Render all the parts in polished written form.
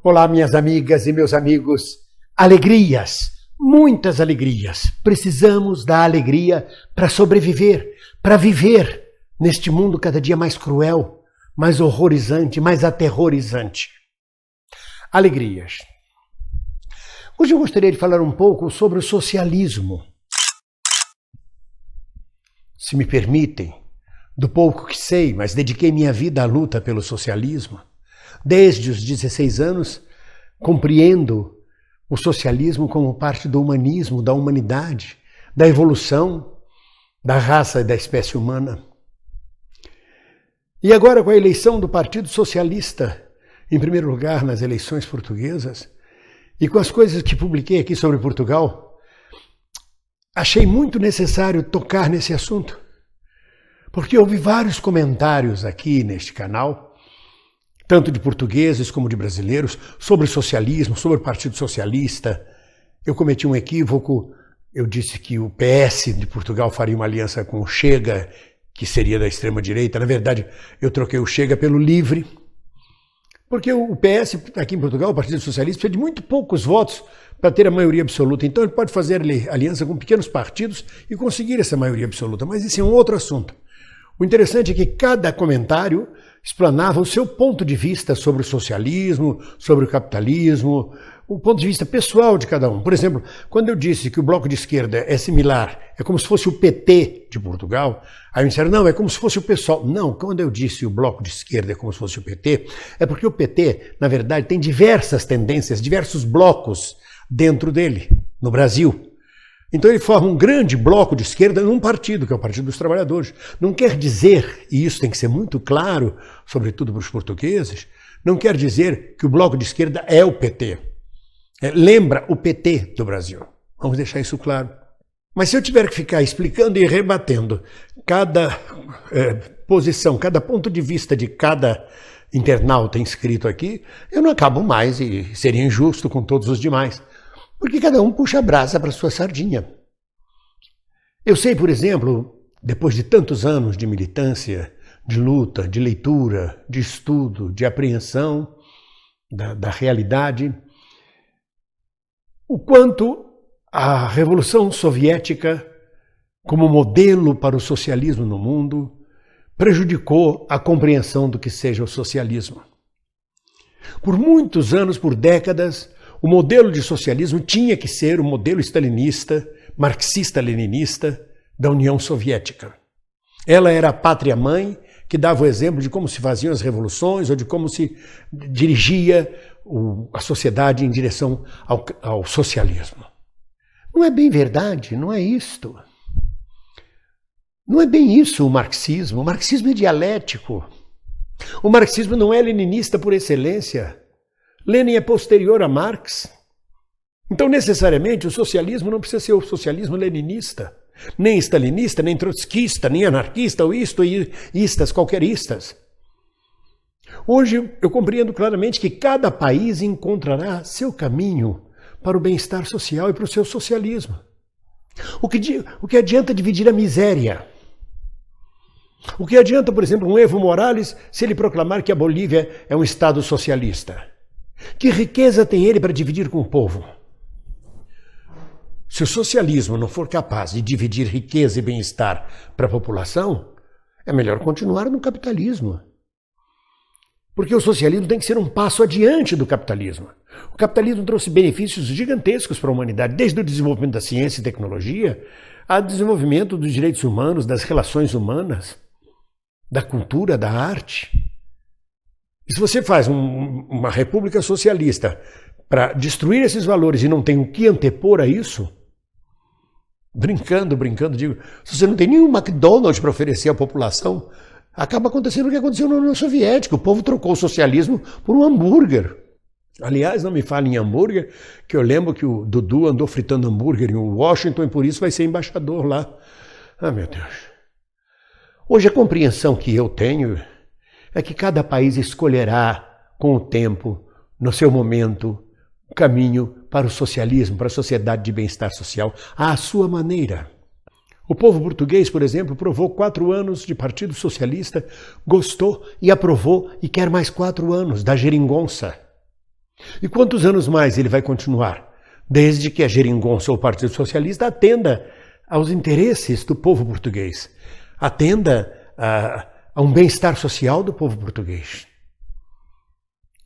Olá, minhas amigas e meus amigos. Alegrias, muitas alegrias. Precisamos da alegria para sobreviver, para viver neste mundo cada dia mais cruel, mais horrorizante, mais aterrorizante. Alegrias. Hoje eu gostaria de falar um pouco sobre o socialismo. Se me permitem, do pouco que sei, mas dediquei minha vida à luta pelo socialismo. Desde os 16 anos, compreendo o socialismo como parte do humanismo, da humanidade, da evolução da raça e da espécie humana. E agora, com a eleição do Partido Socialista, em primeiro lugar nas eleições portuguesas, e com as coisas que publiquei aqui sobre Portugal, achei muito necessário tocar nesse assunto, porque houve vários comentários aqui neste canal, tanto de portugueses como de brasileiros, sobre o socialismo, sobre o Partido Socialista. Eu cometi um equívoco, eu disse que o PS de Portugal faria uma aliança com o Chega, que seria da extrema-direita. Na verdade, eu troquei o Chega pelo Livre, porque o PS aqui em Portugal, o Partido Socialista, precisa de muito poucos votos para ter a maioria absoluta. Então ele pode fazer aliança com pequenos partidos e conseguir essa maioria absoluta. Mas isso é um outro assunto. O interessante é que cada comentário explanava o seu ponto de vista sobre o socialismo, sobre o capitalismo, o ponto de vista pessoal de cada um. Por exemplo, quando eu disse que o Bloco de Esquerda é similar, é como se fosse o PT de Portugal, aí me disseram, não, é como se fosse o PSOL. Não, quando eu disse o Bloco de Esquerda é como se fosse o PT, é porque o PT, na verdade, tem diversas tendências, diversos blocos dentro dele, no Brasil. Então ele forma um grande bloco de esquerda num partido, que é o Partido dos Trabalhadores. Não quer dizer, e isso tem que ser muito claro, sobretudo para os portugueses, não quer dizer que o bloco de esquerda é o PT. Lembra o PT do Brasil. Vamos deixar isso claro. Mas se eu tiver que ficar explicando e rebatendo cada posição, cada ponto de vista de cada internauta inscrito aqui, eu não acabo mais e seria injusto com todos os demais. Porque cada um puxa a brasa para sua sardinha. Eu sei, por exemplo, depois de tantos anos de militância, de luta, de leitura, de estudo, de apreensão da realidade, o quanto a Revolução Soviética, como modelo para o socialismo no mundo, prejudicou a compreensão do que seja o socialismo. Por muitos anos, por décadas, o modelo de socialismo tinha que ser o modelo stalinista, marxista-leninista da União Soviética. Ela era a pátria-mãe que dava o exemplo de como se faziam as revoluções ou de como se dirigia a sociedade em direção ao socialismo. Não é bem verdade, não é isto. Não é bem isso o marxismo. O marxismo é dialético. O marxismo não é leninista por excelência. Lenin é posterior a Marx. Então, necessariamente, o socialismo não precisa ser o socialismo leninista, nem stalinista, nem trotskista, nem anarquista, ou isto, e istas, qualquer istas. Hoje, eu compreendo claramente que cada país encontrará seu caminho para o bem-estar social e para o seu socialismo. O que adianta dividir a miséria? O que adianta, por exemplo, um Evo Morales se ele proclamar que a Bolívia é um Estado socialista? Que riqueza tem ele para dividir com o povo? Se o socialismo não for capaz de dividir riqueza e bem-estar para a população, é melhor continuar no capitalismo. Porque o socialismo tem que ser um passo adiante do capitalismo. O capitalismo trouxe benefícios gigantescos para a humanidade, desde o desenvolvimento da ciência e tecnologia, ao desenvolvimento dos direitos humanos, das relações humanas, da cultura, da arte. E se você faz uma república socialista para destruir esses valores e não tem o que antepor a isso, brincando, digo, se você não tem nenhum McDonald's para oferecer à população, acaba acontecendo o que aconteceu na União Soviética. O povo trocou o socialismo por um hambúrguer. Aliás, não me fale em hambúrguer, que eu lembro que o Dudu andou fritando hambúrguer em Washington e por isso vai ser embaixador lá. Ah, meu Deus. Hoje a compreensão que eu tenho é que cada país escolherá, com o tempo, no seu momento, o caminho para o socialismo, para a sociedade de bem-estar social, à sua maneira. O povo português, por exemplo, provou 4 anos de Partido Socialista, gostou e aprovou e quer mais 4 anos da geringonça. E quantos anos mais ele vai continuar? Desde que a geringonça ou o Partido Socialista atenda aos interesses do povo português, atenda a um bem-estar social do povo português.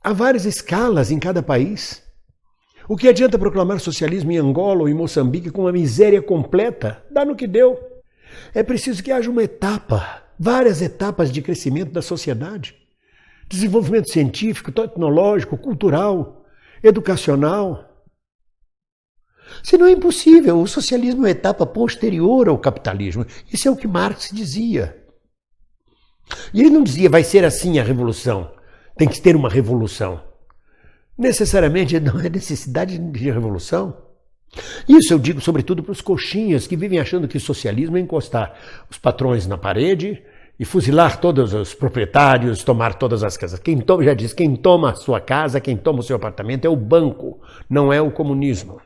Há várias escalas em cada país. O que adianta proclamar socialismo em Angola ou em Moçambique com uma miséria completa? Dá no que deu. É preciso que haja uma etapa, várias etapas de crescimento da sociedade. Desenvolvimento científico, tecnológico, cultural, educacional. Senão é impossível. O socialismo é uma etapa posterior ao capitalismo. Isso é o que Marx dizia. E ele não dizia, vai ser assim a revolução. Tem que ter uma revolução. Necessariamente não é necessidade de revolução. Isso eu digo sobretudo para os coxinhas que vivem achando que socialismo é encostar os patrões na parede e fuzilar todos os proprietários, tomar todas as casas. Já disse, quem toma a sua casa, quem toma o seu apartamento é o banco, não é o comunismo.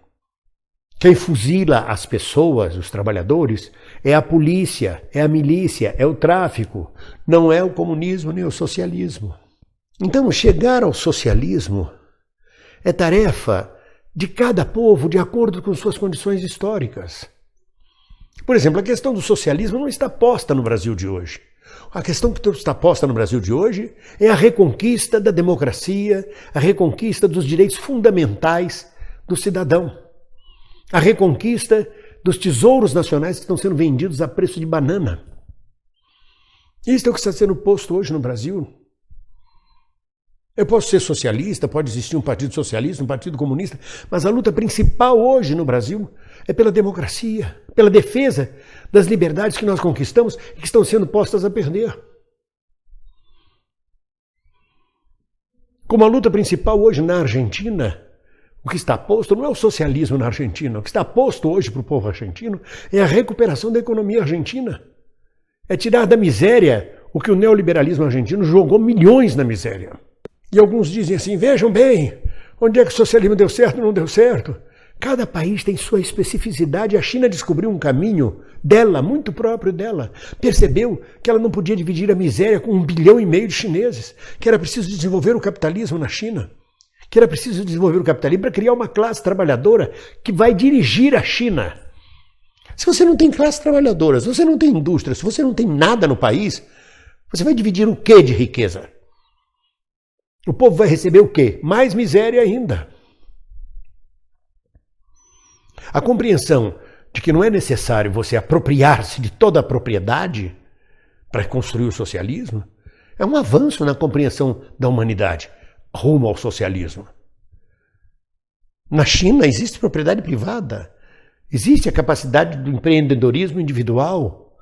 Quem fuzila as pessoas, os trabalhadores, é a polícia, é a milícia, é o tráfico, não é o comunismo nem o socialismo. Então, chegar ao socialismo é tarefa de cada povo de acordo com suas condições históricas. Por exemplo, a questão do socialismo não está posta no Brasil de hoje. A questão que está posta no Brasil de hoje é a reconquista da democracia, a reconquista dos direitos fundamentais do cidadão, a reconquista dos tesouros nacionais que estão sendo vendidos a preço de banana. Isso é o que está sendo posto hoje no Brasil. Eu posso ser socialista, pode existir um partido socialista, um partido comunista, mas a luta principal hoje no Brasil é pela democracia, pela defesa das liberdades que nós conquistamos e que estão sendo postas a perder. Como a luta principal hoje na Argentina, o que está posto não é o socialismo na Argentina, o que está posto hoje para o povo argentino é a recuperação da economia argentina. É tirar da miséria o que o neoliberalismo argentino jogou milhões na miséria. E alguns dizem assim, vejam bem, onde é que o socialismo deu certo ou não deu certo? Cada país tem sua especificidade. A China descobriu um caminho dela, muito próprio dela. Percebeu que ela não podia dividir a miséria com 1,5 bilhão de chineses, que era preciso desenvolver o capitalismo na China, que era preciso desenvolver o capitalismo para criar uma classe trabalhadora que vai dirigir a China. Se você não tem classe trabalhadora, se você não tem indústria, se você não tem nada no país, você vai dividir o quê de riqueza? O povo vai receber o quê? Mais miséria ainda. A compreensão de que não é necessário você apropriar-se de toda a propriedade para construir o socialismo é um avanço na compreensão da humanidade rumo ao socialismo. Na China existe propriedade privada, existe a capacidade do empreendedorismo individual,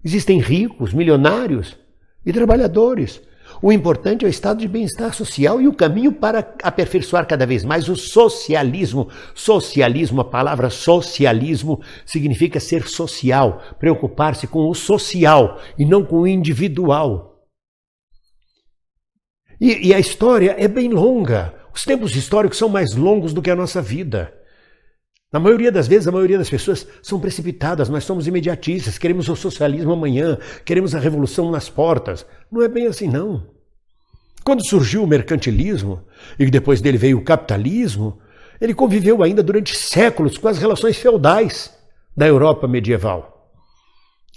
existem ricos, milionários e trabalhadores. O importante é o estado de bem-estar social e o caminho para aperfeiçoar cada vez mais o socialismo. Socialismo, a palavra socialismo significa ser social, preocupar-se com o social e não com o individual. E a história é bem longa. Os tempos históricos são mais longos do que a nossa vida. Na maioria das vezes, a maioria das pessoas são precipitadas, nós somos imediatistas, queremos o socialismo amanhã, queremos a revolução nas portas. Não é bem assim, não. Quando surgiu o mercantilismo, e depois dele veio o capitalismo, ele conviveu ainda durante séculos com as relações feudais da Europa medieval.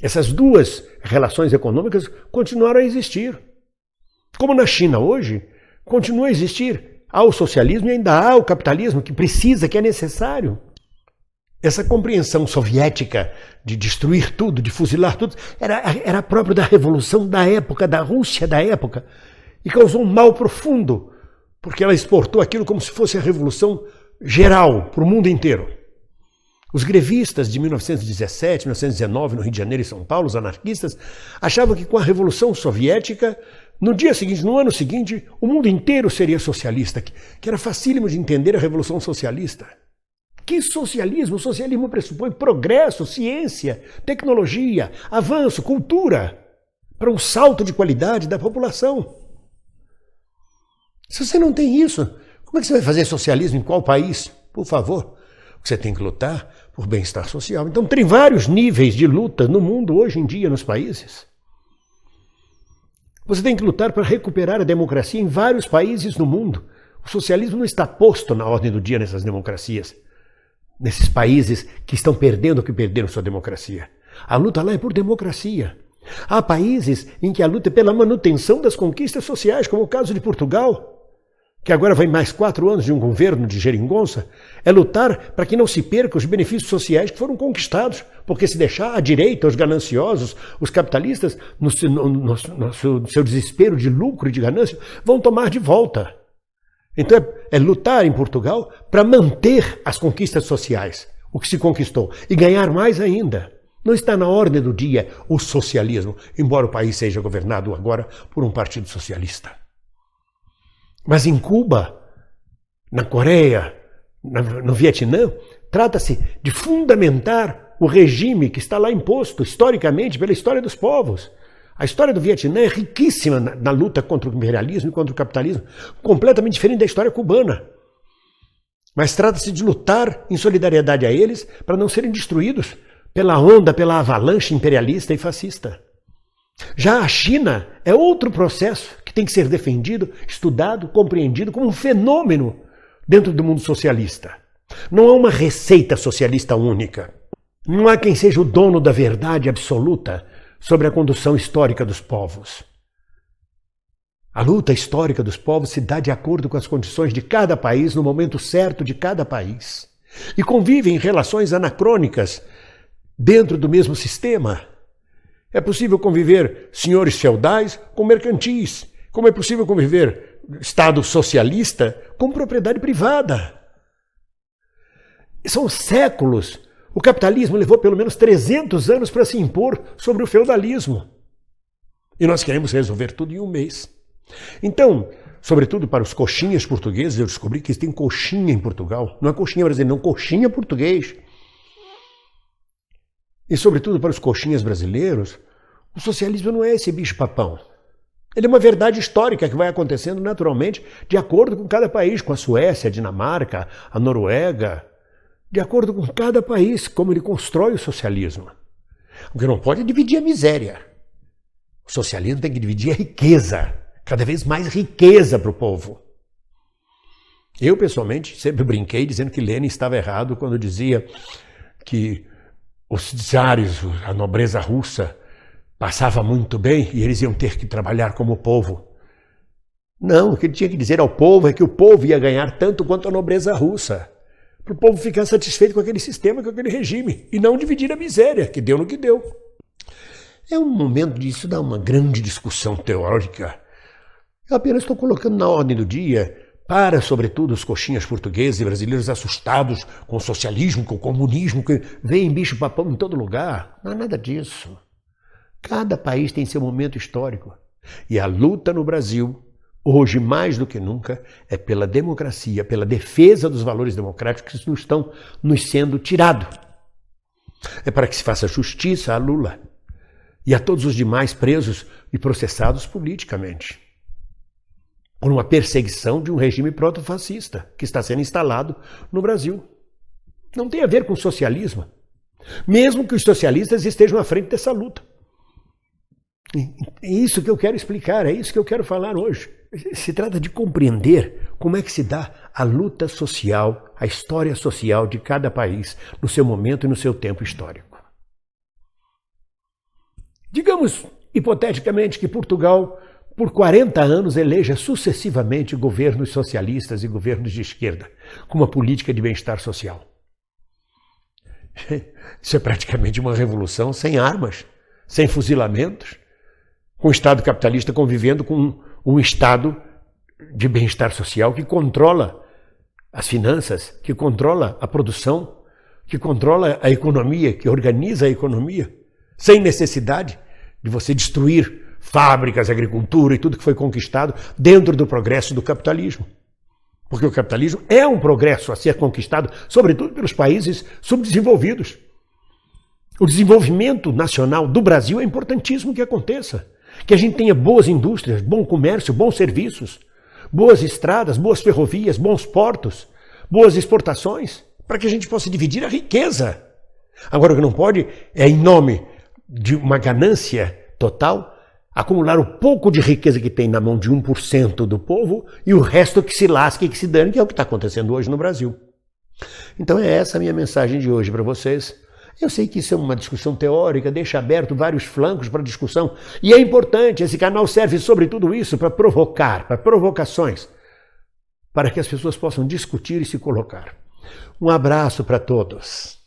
Essas duas relações econômicas continuaram a existir. Como na China hoje, continua a existir. Há o socialismo e ainda há o capitalismo que precisa, que é necessário. Essa compreensão soviética de destruir tudo, de fuzilar tudo, era próprio da revolução da época, da Rússia da época, e causou um mal profundo, porque ela exportou aquilo como se fosse a revolução geral para o mundo inteiro. Os grevistas de 1917, 1919, no Rio de Janeiro e São Paulo, os anarquistas, achavam que com a Revolução Soviética, no dia seguinte, no ano seguinte, o mundo inteiro seria socialista, que era facílimo de entender a Revolução Socialista. Que socialismo? O socialismo pressupõe progresso, ciência, tecnologia, avanço, cultura, para um salto de qualidade da população. Se você não tem isso, como é que você vai fazer socialismo em qual país? Por favor, você tem que lutar por bem-estar social. Então tem vários níveis de luta no mundo hoje em dia, nos países. Você tem que lutar para recuperar a democracia em vários países no mundo. O socialismo não está posto na ordem do dia nessas democracias, nesses países que estão perdendo ou que perderam sua democracia. A luta lá é por democracia. Há países em que a luta é pela manutenção das conquistas sociais, como o caso de Portugal, que agora vai mais 4 anos de um governo de geringonça, é lutar para que não se percam os benefícios sociais que foram conquistados, porque se deixar a direita, os gananciosos, os capitalistas, no seu desespero de lucro e de ganância, vão tomar de volta. Então é lutar em Portugal para manter as conquistas sociais, o que se conquistou, e ganhar mais ainda. Não está na ordem do dia o socialismo, embora o país seja governado agora por um partido socialista. Mas em Cuba, na Coreia, no Vietnã, trata-se de fundamentar o regime que está lá imposto historicamente pela história dos povos. A história do Vietnã é riquíssima na luta contra o imperialismo e contra o capitalismo, completamente diferente da história cubana. Mas trata-se de lutar em solidariedade a eles para não serem destruídos pela onda, pela avalanche imperialista e fascista. Já a China é outro processo que tem que ser defendido, estudado, compreendido como um fenômeno dentro do mundo socialista. Não há uma receita socialista única. Não há quem seja o dono da verdade absoluta sobre a condução histórica dos povos. A luta histórica dos povos se dá de acordo com as condições de cada país, no momento certo de cada país. E convivem em relações anacrônicas dentro do mesmo sistema. É possível conviver senhores feudais com mercantis, como é possível conviver Estado socialista com propriedade privada. São séculos. O capitalismo levou pelo menos 300 anos para se impor sobre o feudalismo. E nós queremos resolver tudo em um mês. Então, sobretudo para os coxinhas portugueses, eu descobri que tem coxinha em Portugal. Não é coxinha brasileira, não, coxinha português. E sobretudo para os coxinhas brasileiros, o socialismo não é esse bicho-papão. Ele é uma verdade histórica que vai acontecendo naturalmente de acordo com cada país, com a Suécia, a Dinamarca, a Noruega, de acordo com cada país, como ele constrói o socialismo. O que não pode é dividir a miséria. O socialismo tem que dividir a riqueza, cada vez mais riqueza para o povo. Eu, pessoalmente, sempre brinquei dizendo que Lenin estava errado quando dizia que os czares, a nobreza russa, passava muito bem e eles iam ter que trabalhar como povo. Não, o que ele tinha que dizer ao povo é que o povo ia ganhar tanto quanto a nobreza russa, para o povo ficar satisfeito com aquele sistema, com aquele regime, e não dividir a miséria, que deu no que deu. É um momento disso dar uma grande discussão teórica. Eu apenas estou colocando na ordem do dia para, sobretudo, os coxinhas portugueses e brasileiros assustados com o socialismo, com o comunismo, que veem bicho-papão em todo lugar. Não é nada disso. Cada país tem seu momento histórico. E a luta no Brasil, hoje mais do que nunca, é pela democracia, pela defesa dos valores democráticos que estão nos sendo tirados. É para que se faça justiça a Lula e a todos os demais presos e processados politicamente por uma perseguição de um regime proto-fascista que está sendo instalado no Brasil. Não tem a ver com socialismo, mesmo que os socialistas estejam à frente dessa luta. É isso que eu quero explicar, é isso que eu quero falar hoje. Se trata de compreender como é que se dá a luta social, a história social de cada país no seu momento e no seu tempo histórico. Digamos, hipoteticamente, que Portugal, por 40 anos, eleja sucessivamente governos socialistas e governos de esquerda, com uma política de bem-estar social. Isso é praticamente uma revolução sem armas, sem fuzilamentos, com o Estado capitalista convivendo com um Estado de bem-estar social que controla as finanças, que controla a produção, que controla a economia, que organiza a economia, sem necessidade de você destruir fábricas, agricultura e tudo que foi conquistado dentro do progresso do capitalismo. Porque o capitalismo é um progresso a ser conquistado, sobretudo pelos países subdesenvolvidos. O desenvolvimento nacional do Brasil é importantíssimo que aconteça. Que a gente tenha boas indústrias, bom comércio, bons serviços, boas estradas, boas ferrovias, bons portos, boas exportações, para que a gente possa dividir a riqueza. Agora, o que não pode é, em nome de uma ganância total, acumular o pouco de riqueza que tem na mão de 1% do povo e o resto que se lasque e que se dane, que é o que está acontecendo hoje no Brasil. Então é essa a minha mensagem de hoje para vocês. Eu sei que isso é uma discussão teórica, deixa aberto vários flancos para discussão, e é importante, esse canal serve sobre tudo isso para provocar, para provocações, para que as pessoas possam discutir e se colocar. Um abraço para todos.